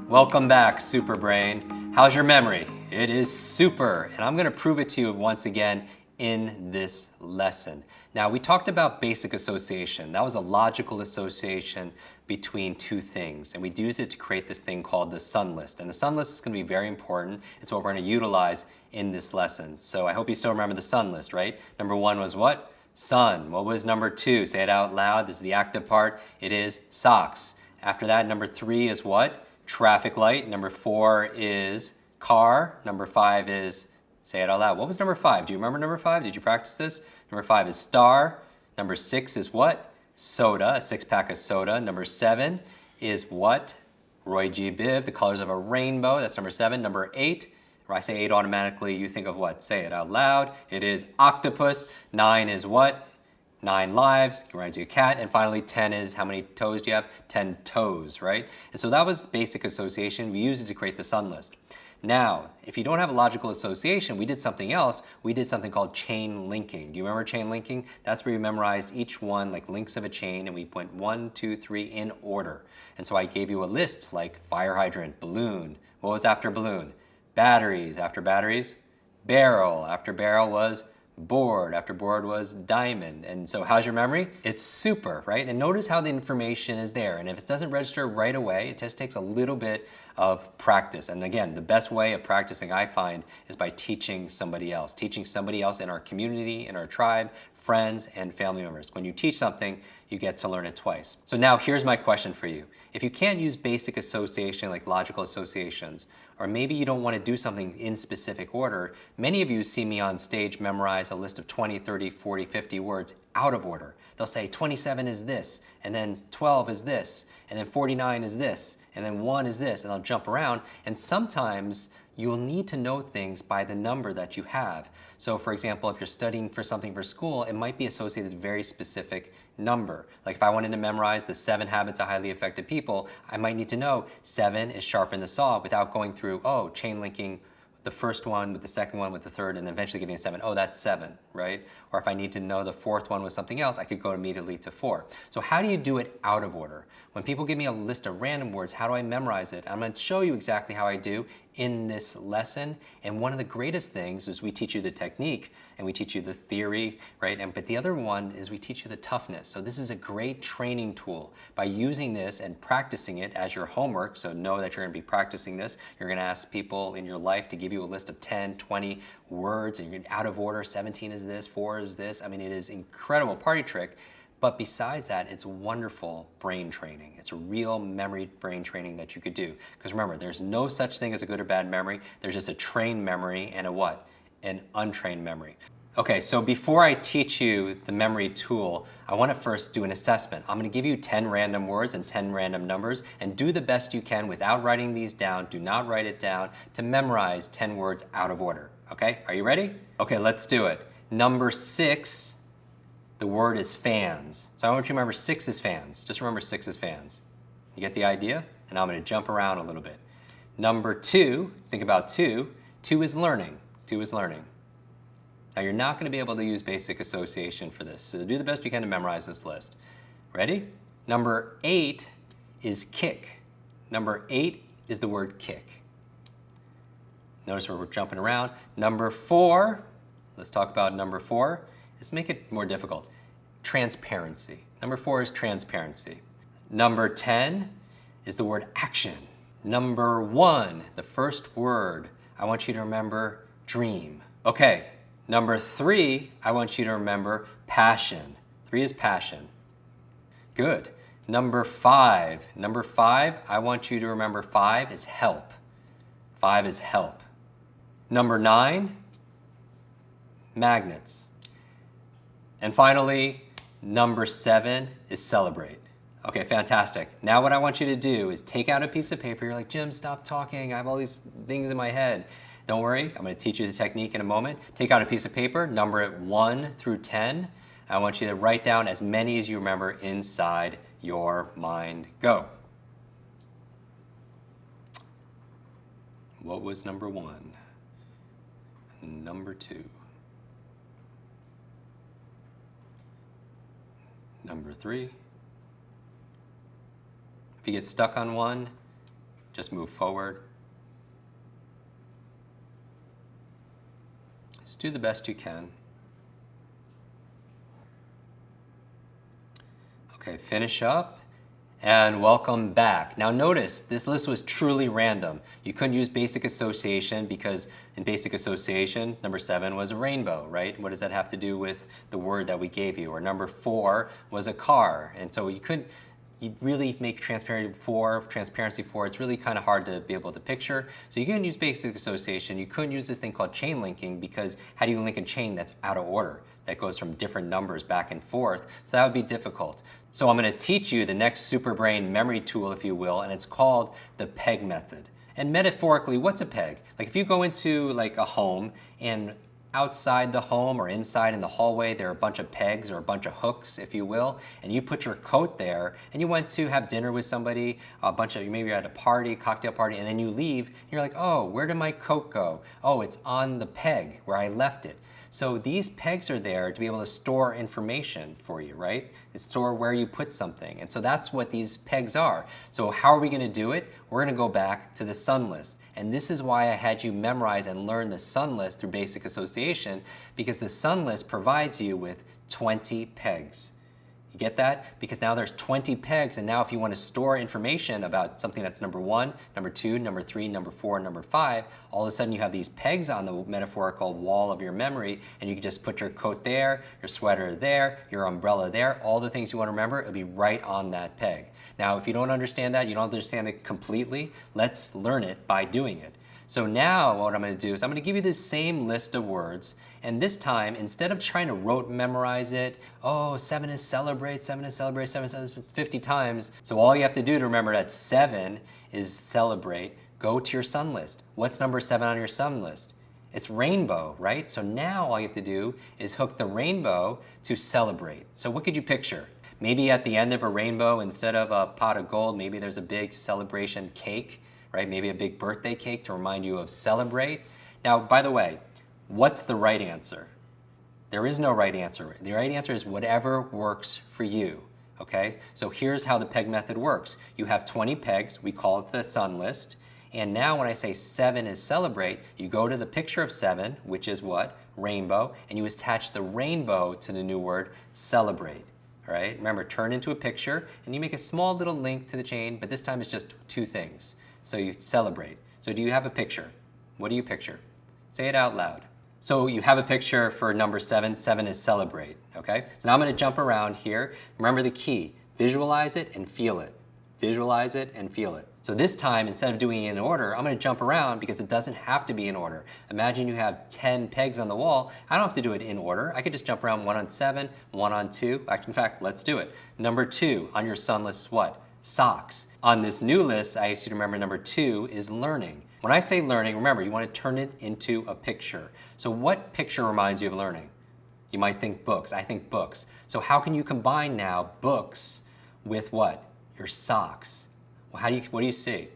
Welcome back, Super Brain. How's your memory? It is super, and I'm going to prove it to you once again in this lesson. Now, we talked about basic association. That was a logical association between two things, and we used it to create this thing called the sun list. And the sun list is going to be very important. It's what we're going to utilize in this lesson. So I hope you still remember the sun list, right? Number one was what? Sun. What was number two? Say it out loud. This is the active part. It is socks. After that, number three is what? Traffic light. Number four is car. Number five is, say it out loud. What was number five? Do you remember number five? Did you practice this? Number five is star. Number six is what? Soda, a six-pack of soda. Number seven is what? Roy G. Biv, the colors of a rainbow. That's number seven. Number eight, when I say eight automatically, you think of what? Say it out loud. It is octopus. Nine is what? 9 lives, reminds you of a cat. And finally, 10 is how many toes do you have? 10 toes, right? And so that was basic association. We used it to create the sun list. Now, if you don't have a logical association, we did something else. We did something called chain linking. Do you remember chain linking? That's where you memorize each one like links of a chain, and we went 1, 2, 3 in order. And so I gave you a list like fire hydrant, balloon. What was after balloon? Batteries. After batteries? Barrel. After barrel was board. After board was diamond. And so how's your memory? It's super, right? And notice how the information is there. And if it doesn't register right away, it just takes a little bit of practice. And again, the best way of practicing I find is by teaching somebody else in our community, in our tribe, friends, and family members. When you teach something, you get to learn it twice. So now here's my question for you. If you can't use basic association like logical associations, or maybe you don't want to do something in specific order, many of you see me on stage memorize a list of 20, 30, 40, 50 words out of order. They'll say 27 is this, and then 12 is this, and then 49 is this, and then 1 is this, and they'll jump around. And sometimes you'll need to know things by the number that you have. So for example, if you're studying for something for school, it might be associated with a very specific number. Like if I wanted to memorize the 7 habits of highly effective people, I might need to know 7 is sharpen the saw without going through, oh, chain linking the first one with the second one with the third and eventually getting a 7. Oh, that's 7, right? Or if I need to know the fourth one was something else, I could go immediately to 4. So how do you do it out of order? When people give me a list of random words, how do I memorize it? I'm going to show you exactly how I do in this lesson. And one of the greatest things is we teach you the technique and we teach you the theory, right? But the other one is we teach you the toughness. So this is a great training tool. By using this and practicing it as your homework, so know that you're going to be practicing this. You're going to ask people in your life to give you a list of 10, 20 words, and you're out of order. 17 is this, 4 is this. I mean, it is an incredible party trick. But besides that, it's wonderful brain training. It's a real memory brain training that you could do. Because remember, there's no such thing as a good or bad memory. There's just a trained memory and a what? An untrained memory. Okay, so before I teach you the memory tool, I want to first do an assessment. I'm going to give you 10 random words and 10 random numbers, and do the best you can without writing these down. Do not write it down to memorize 10 words out of order. Okay, are you ready? Okay, let's do it. Number 6. The word is fans. So I want you to remember 6 is fans. Just remember 6 is fans. You get the idea? And I'm going to jump around a little bit. Number 2, think about 2. 2 is learning. 2 is learning. Now you're not going to be able to use basic association for this. So do the best you can to memorize this list. Ready? Number 8 is kick. Number 8 is the word kick. Notice where we're jumping around. Number 4, let's talk about number 4. Let's make it more difficult. Transparency. Number 4 is transparency. Number 10 is the word action. Number 1, the first word, I want you to remember dream. Okay, number 3, I want you to remember passion. 3 is passion. Good. Number 5, I want you to remember 5 is help. 5 is help. Number 9, magnets. And finally, number 7 is celebrate. Okay, fantastic. Now what I want you to do is take out a piece of paper. You're like, Jim, stop talking. I have all these things in my head. Don't worry, I'm going to teach you the technique in a moment. Take out a piece of paper, number it 1 through 10. I want you to write down as many as you remember inside your mind. Go. What was number 1? Number 2. Number 3. If you get stuck on one, Just move forward. Just do the best you can. Okay, finish up and welcome back. Now notice this list was truly random. You couldn't use basic association because in basic association, number 7 was a rainbow, right? What does that have to do with the word that we gave you? Or number 4 was a car. And so you really make transparency 4, it's really kind of hard to be able to picture. So you can use basic association. You couldn't use this thing called chain linking because how do you link a chain that's out of order, that goes from different numbers back and forth? So that would be difficult. So I'm going to teach you the next superbrain memory tool, if you will, and it's called the peg method. And metaphorically, what's a peg? Like if you go into like a home and outside the home or inside in the hallway, there are a bunch of pegs or a bunch of hooks, if you will, and you put your coat there and you went to have dinner with somebody, maybe you're at a party, cocktail party, and then you leave and you're like, oh, where did my coat go? Oh, it's on the peg where I left it. So these pegs are there to be able to store information for you, right? It's store where you put something. And so that's what these pegs are. So how are we going to do it? We're going to go back to the sun list. And this is why I had you memorize and learn the sun list through basic association, because the sun list provides you with 20 pegs. You get that? Because now there's 20 pegs, and now if you want to store information about something that's number 1, number 2, number 3, number 4, number 5, all of a sudden you have these pegs on the metaphorical wall of your memory, and you can just put your coat there, your sweater there, your umbrella there, all the things you want to remember, it'll be right on that peg. Now, if you don't understand that, you don't understand it completely, let's learn it by doing it. So now what I'm going to do is I'm going to give you the same list of words, and this time, instead of trying to rote memorize it, oh, 7 is celebrate, 7 is celebrate, 7 is 50 times. So all you have to do to remember that 7 is celebrate, go to your sun list. What's number 7 on your sun list? It's rainbow, right? So now all you have to do is hook the rainbow to celebrate. So what could you picture? Maybe at the end of a rainbow, instead of a pot of gold, maybe there's a big celebration cake, right? Maybe a big birthday cake to remind you of celebrate. Now, by the way, what's the right answer? There is no right answer. The right answer is whatever works for you, okay? So here's how the peg method works. You have 20 pegs, we call it the sun list, and now when I say 7 is celebrate, you go to the picture of 7, which is what? Rainbow, and you attach the rainbow to the new word celebrate. All right? Remember, turn into a picture, and you make a small little link to the chain, but this time it's just 2 things. So you celebrate. So do you have a picture? What do you picture? Say it out loud. So you have a picture for number 7. 7 is celebrate, okay? So now I'm going to jump around here. Remember the key. Visualize it and feel it. Visualize it and feel it. So this time, instead of doing it in order, I'm going to jump around because it doesn't have to be in order. Imagine you have 10 pegs on the wall. I don't have to do it in order. I could just jump around 1 on 7, 1 on 2. In fact, let's do it. Number 2 on your sun list is what? Socks. On this new list, I asked you to remember number 2 is learning. When I say learning, remember, you want to turn it into a picture. So what picture reminds you of learning? You might think books. I think books. So how can you combine now books with what? Your socks. Well, what do you see?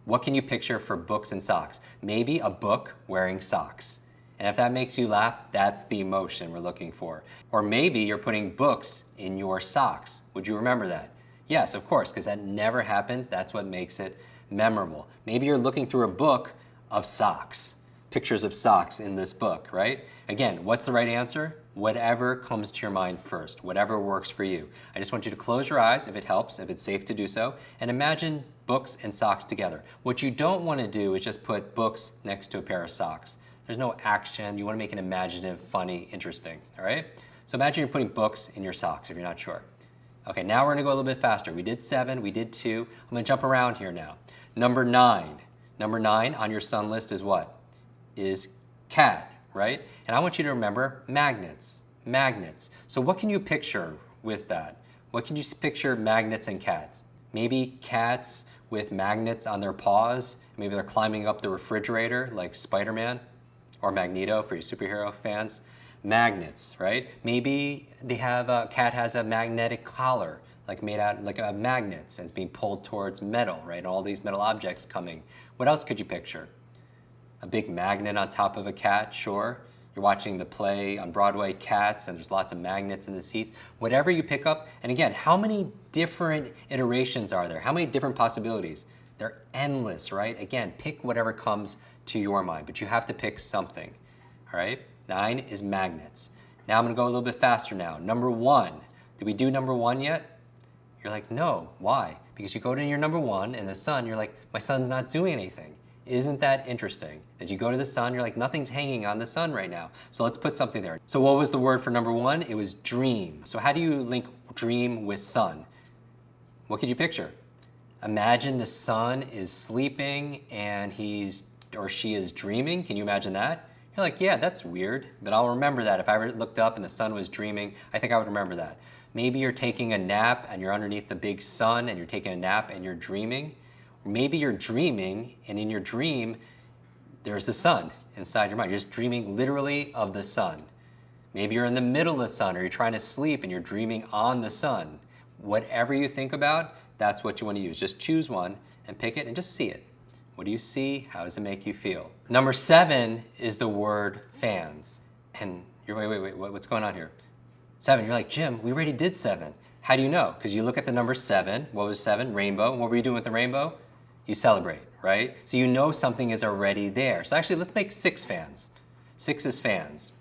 What can you picture for books and socks? Maybe a book wearing socks. And if that makes you laugh, that's the emotion we're looking for. Or maybe you're putting books in your socks. Would you remember that? Yes, of course, because that never happens. That's what makes it memorable. Maybe you're looking through a book of socks. Pictures of socks in this book, right? Again, what's the right answer? Whatever comes to your mind first, whatever works for you. I just want you to close your eyes if it helps, if it's safe to do so, and imagine books and socks together. What you don't want to do is just put books next to a pair of socks. There's no action. You want to make it imaginative, funny, interesting, all right? So imagine you're putting books in your socks if you're not sure. Okay, now we're going to go a little bit faster. We did 7, we did 2. I'm going to jump around here now. Number 9. Number 9 on your sun list is what? Is cat, right? And I want you to remember magnets. Magnets. So what can you picture with that? What can you picture magnets and cats? Maybe cats with magnets on their paws. Maybe they're climbing up the refrigerator like Spider-Man or Magneto for you superhero fans. Magnets, right? Maybe they have a cat has a magnetic collar, like made out like magnets, and it's being pulled towards metal, right? And all these metal objects coming. What else could you picture? A big magnet on top of a cat, sure. You're watching the play on Broadway, Cats, and there's lots of magnets in the seats. Whatever you pick up, and again, how many different iterations are there? How many different possibilities? They're endless, right? Again, pick whatever comes to your mind, but you have to pick something, all right? 9 is magnets. Now I'm gonna go a little bit faster now. Number 1, did we do number 1 yet? You're like, no, why? Because you go to your number 1 and the sun, you're like, my sun's not doing anything. Isn't that interesting? That you go to the sun, you're like, nothing's hanging on the sun right now. So let's put something there. So what was the word for number 1? It was dream. So how do you link dream with sun? What could you picture? Imagine the sun is sleeping and he's or she is dreaming. Can you imagine that? You're like, yeah, that's weird, but I'll remember that. If I looked up and the sun was dreaming, I think I would remember that. Maybe you're taking a nap and you're underneath the big sun and you're taking a nap and you're dreaming. Or maybe you're dreaming and in your dream, there's the sun inside your mind. You're just dreaming literally of the sun. Maybe you're in the middle of the sun or you're trying to sleep and you're dreaming on the sun. Whatever you think about, that's what you want to use. Just choose one and pick it and just see it. What do you see? How does it make you feel? Number 7 is the word fans. And you're, wait, what's going on here? 7, you're like, Jim, we already did 7. How do you know? Because you look at the number 7. What was 7? Rainbow. And what were you doing with the rainbow? You celebrate, right? So you know something is already there. So actually, let's make 6 fans. 6 is fans.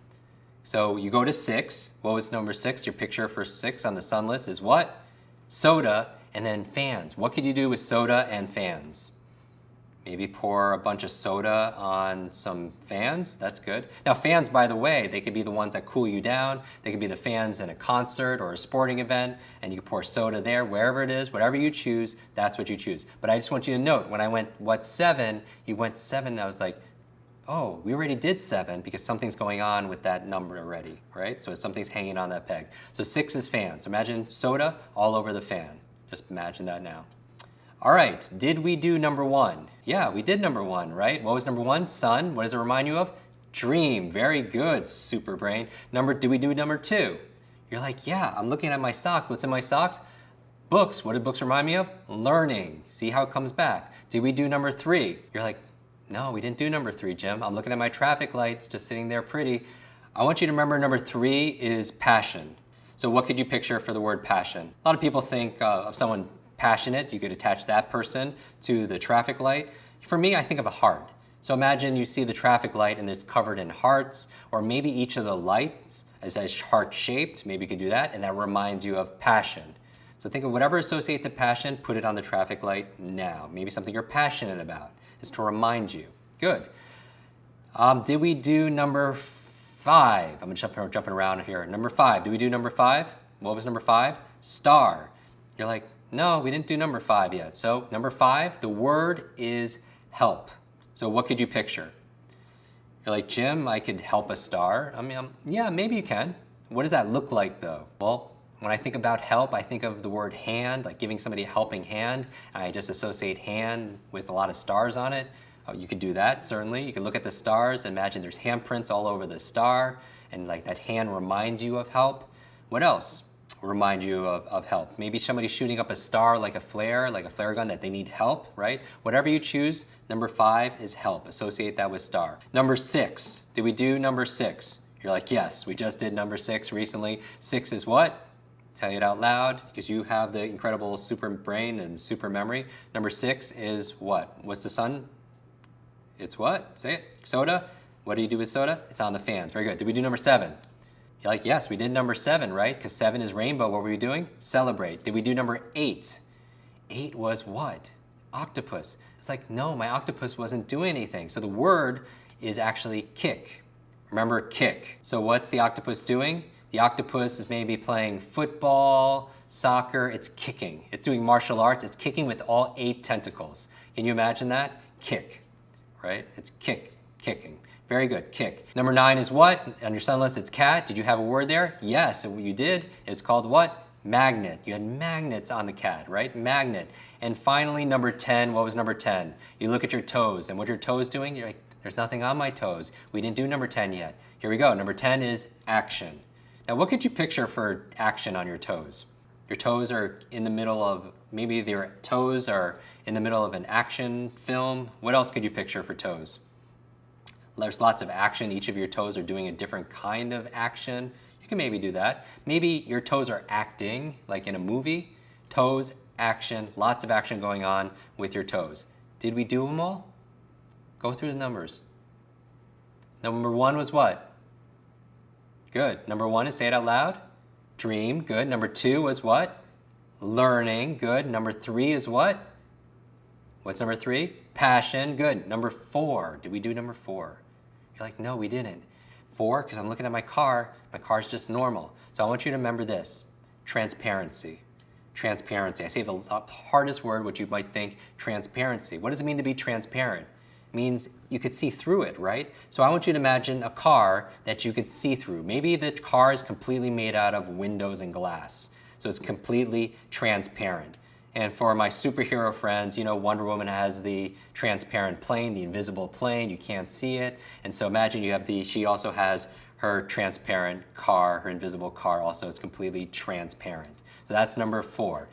So you go to 6. What was number 6? Your picture for 6 on the sun list is what? Soda, and then fans. What could you do with soda and fans? Maybe pour a bunch of soda on some fans. That's good. Now fans, by the way, they could be the ones that cool you down. They could be the fans in a concert or a sporting event, and you can pour soda there, wherever it is, whatever you choose, that's what you choose. But I just want you to note, when I went, what 7? You went 7, and I was like, oh, we already did 7 because something's going on with that number already, right? So something's hanging on that peg. So 6 is fans. Imagine soda all over the fan. Just imagine that now. All right, did we do number 1? Yeah, we did number 1, right? What was number 1? Sun. What does it remind you of? Dream. Very good, super brain. Did we do number 2? You're like, yeah, I'm looking at my socks. What's in my socks? Books. What did books remind me of? Learning. See how it comes back. Did we do number 3? You're like, no, we didn't do number 3, Jim. I'm looking at my traffic lights, just sitting there pretty. I want you to remember number 3 is passion. So what could you picture for the word passion? A lot of people think of someone passionate. You could attach that person to the traffic light. For me, I think of a heart. So imagine you see the traffic light and it's covered in hearts, or maybe each of the lights is heart-shaped. Maybe you could do that, and that reminds you of passion. So think of whatever associates to passion, put it on the traffic light now. Maybe something you're passionate about is to remind you. Good. Did we do number 5? I'm jumping around here. Number 5. Did we do number 5? What was number 5? Star. You're like, no, we didn't do number 5 yet. So number 5, the word is help. So what could you picture? You're like, Jim, I could help a star. I mean, yeah, maybe you can. What does that look like though? Well, when I think about help, I think of the word hand, like giving somebody a helping hand. I just associate hand with a lot of stars on it. You could do that, certainly. You could look at the stars and imagine there's handprints all over the star, and like that hand reminds you of help. What else will remind you of help? Maybe somebody shooting up a star like a flare gun, that they need help, right? Whatever you choose, number 5 is help. Associate that with star. Number 6, did we do number 6? You're like, yes, we just did number 6 recently. 6 is what? Tell you it out loud, because you have the incredible super brain and super memory. Number 6 is what? What's the sun? It's what? Say it. Soda. What do you do with soda? It's on the fans. Very good. Did we do number 7? You're like, yes, we did number 7, right? Because 7 is rainbow. What were we doing? Celebrate. Did we do number 8? 8 was what? Octopus. It's like, no, my octopus wasn't doing anything. So the word is actually kick. Remember, kick. So what's the octopus doing? The octopus is maybe playing football, soccer. It's kicking. It's doing martial arts. It's kicking with all 8 tentacles. Can you imagine that? Kick. Right? It's kicking. Very good, kick. Number 9 is what? On your sun list, it's cat. Did you have a word there? Yes, and what you did is called what? Magnet. You had magnets on the cat, right? Magnet. And finally, number 10, what was number 10? You look at your toes, and what your toes doing? You're like, there's nothing on my toes. We didn't do number 10 yet. Here we go. Number 10 is action. Now, what could you picture for action on your toes? Your toes are in the middle of, maybe your toes are in the middle of an action film. What else could you picture for toes? There's lots of action. Each of your toes are doing a different kind of action. You can maybe do that. Maybe your toes are acting, like in a movie. Toes action, lots of action going on with your toes. Did we do them all? Go through the numbers. Number 1 was what? Good. Number 1 is say it out loud. Dream. Good. Number 2 was what? Learning. Good. Number 3 is what? What's number 3? Passion. Good. Number 4. Did we do number 4? You're like, no, we didn't. 4, because I'm looking at my car. My car's just normal. So I want you to remember this. Transparency. Transparency. I say the hardest word, what you might think, transparency. What does it mean to be transparent? It means you could see through it, right? So I want you to imagine a car that you could see through. Maybe the car is completely made out of windows and glass. So it's completely transparent. And for my superhero friends, you know, Wonder Woman has the transparent plane, the invisible plane, you can't see it. And so imagine you have she also has her transparent car, her invisible car also is completely transparent. So that's number 4.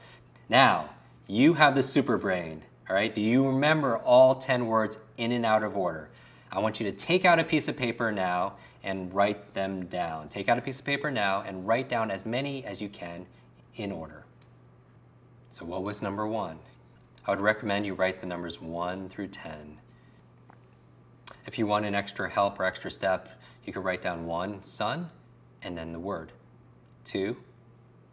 Now, you have the super brain, all right? Do you remember all 10 words in and out of order? I want you to take out a piece of paper now and write them down. Take out a piece of paper now and write down as many as you can in order. So what was number 1? I would recommend you write the numbers 1 through 10. If you want an extra help or extra step, you could write down 1, sun, and then the word. 2,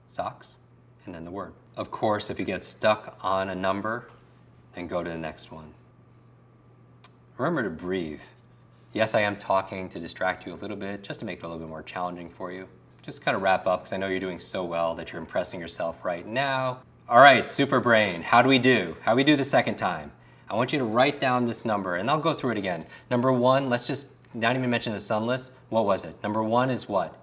socks, and then the word. Of course, if you get stuck on a number, then go to the next one. Remember to breathe. Yes, I am talking to distract you a little bit, just to make it a little bit more challenging for you. Just kind of wrap up, because I know you're doing so well that you're impressing yourself right now. All right, super brain, how do we do? How do we do the second time? I want you to write down this number, and I'll go through it again. Number 1, let's just not even mention the sun list. What was it? Number 1 is what?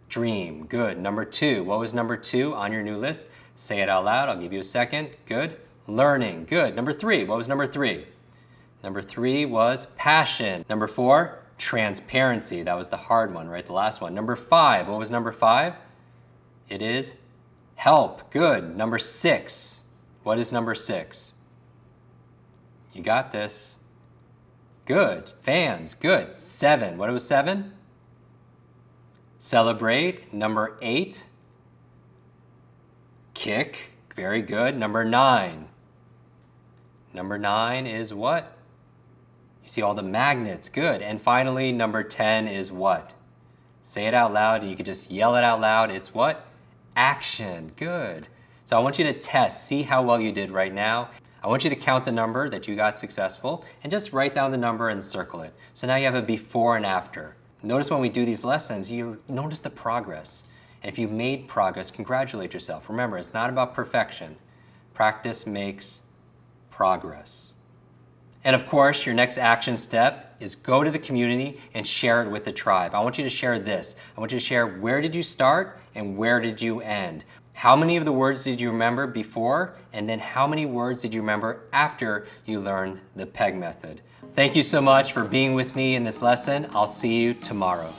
Dream. Good. Number 2, what was number 2 on your new list? Say it out loud. I'll give you a second. Good. Learning. Good. Number 3, what was number 3? Number 3 was passion. Number 4, transparency. That was the hard one, right? The last one. Number 5, what was number 5? It is help. Good. Number 6, what is number 6? You got this. Good. Fans. Good. 7. What was 7? Celebrate. Number 8. Kick. Very good. Number 9. Number 9 is what? You see all the magnets. Good. And finally, number 10 is what? Say it out loud, and you can just yell it out loud. It's what? Action. Good. So I want you to test. See how well you did right now. I want you to count the number that you got successful and just write down the number and circle it. So now you have a before and after. Notice when we do these lessons, you notice the progress. And if you made progress, congratulate yourself. Remember, it's not about perfection. Practice makes progress. And of course, your next action step is go to the community and share it with the tribe. I want you to share this. I want you to share where did you start and where did you end? How many of the words did you remember before? And then how many words did you remember after you learned the PEG method? Thank you so much for being with me in this lesson. I'll see you tomorrow.